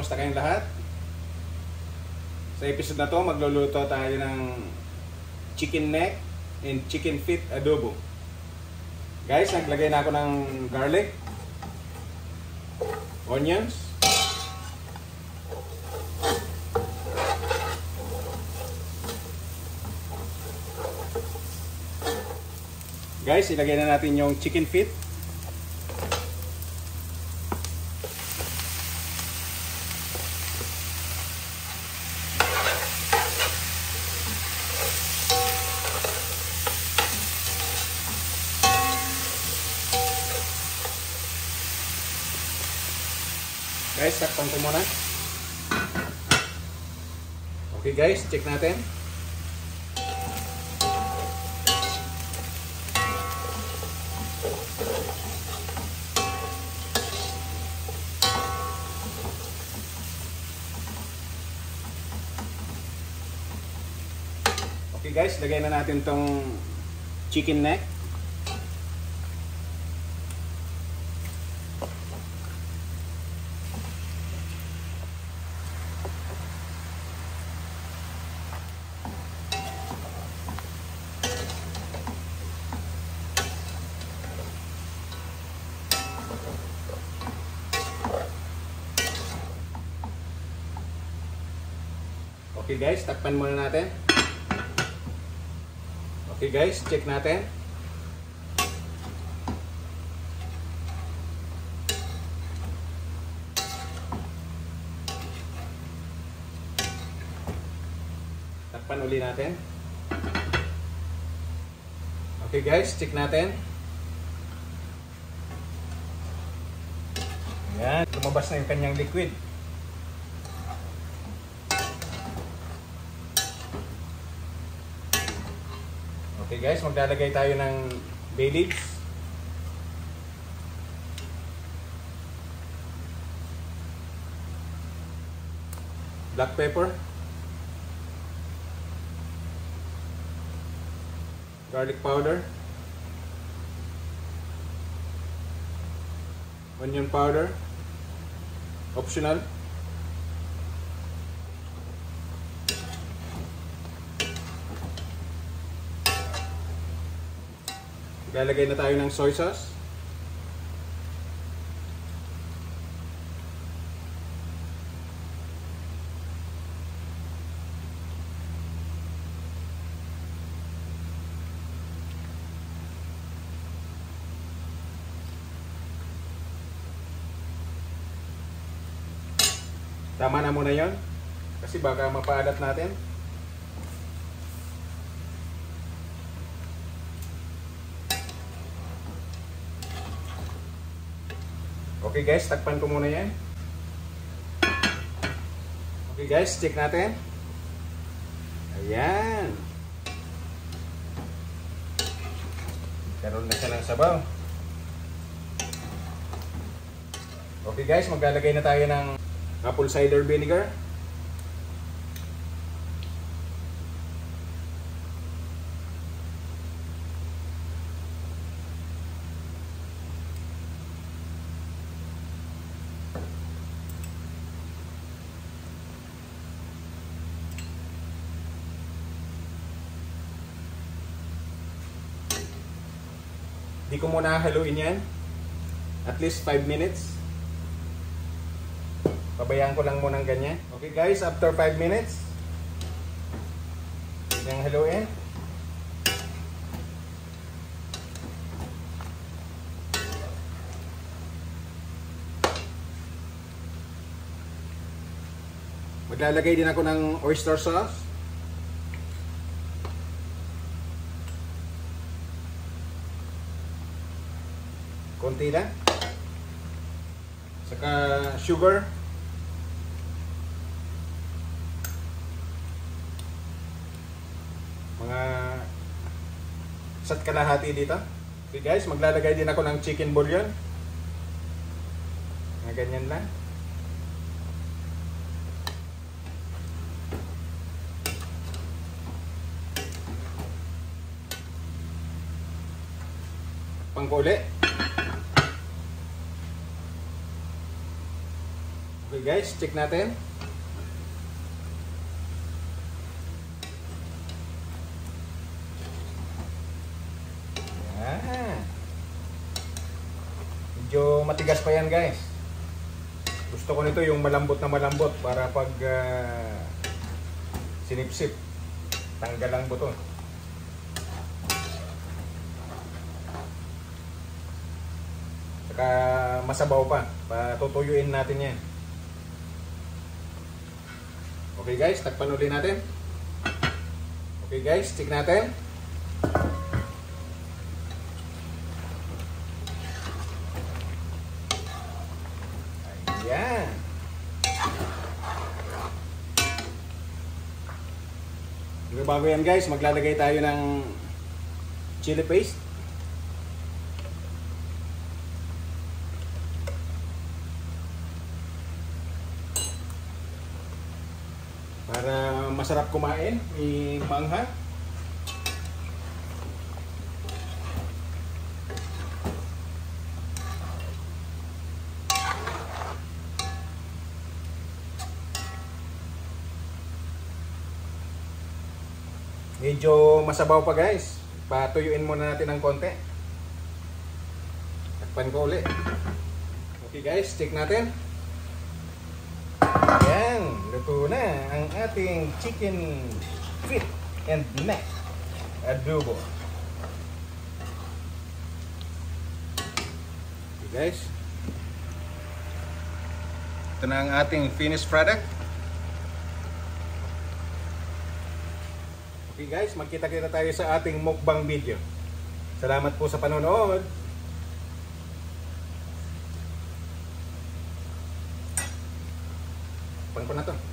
kumusta kayong lahat? Sa episode na to, magluluto tayo ng chicken neck and chicken feet adobo. Guys, naglagay na ako ng garlic, onions, guys, ilagay na natin yung chicken feet. Guys, takpan ko muna. Okay guys, check natin. Okay guys, lagay na natin tong chicken neck. Okay guys, takpan muna natin. Okay guys, check natin. Takpan uli natin. Okay guys, check natin. Ayan, lumabas na yung kanyang liquid. Okay guys, maglalagay tayo ng bay leaves. Black pepper. Garlic powder. Onion powder. Optional. Lalagay na tayo ng soy sauce. Tama na muna yon, kasi baka mapaalat natin. Okay guys, takpan ko muna yan. Okay guys, check natin. Ayan. Karoon na siya ng sabaw. Okay guys, maglalagay na tayo ng apple cider vinegar. Di ko muna haluin yan. At least 5 minutes. Pabayaan ko lang muna ng ganyan. Okay guys, after 5 minutes, yung haluin. Maglalagay din ako ng oyster sauce. Konti lang. Saka sugar. Mga isa't kalahati dito. Okay guys, maglalagay din ako ng chicken bouillon. Mga ganyan lang. Pangkuli. Okay Okay guys, check natin. Yan. Medyo matigas pa yan guys. Gusto ko nito yung malambot na malambot para pag sinipsip, tanggal ang buto. Saka masabaw pa. Patutuyuin natin yan. Okay guys, takpan ulit natin. Okay guys, check natin. Ayan. Bago yan guys, maglalagay tayo ng chili paste. Para masarap kumain, i-mangha. Medyo masabaw pa guys. Patuyuin muna natin ng konti. Takpan ko ulit. Okay guys, check natin. Ayan, luto na ang ating chicken feet and neck adobo. Okay guys, ito na ang ating finished product. Okay guys, magkita-kita tayo sa ating mukbang video. Salamat po sa panonood. Pan ko na to.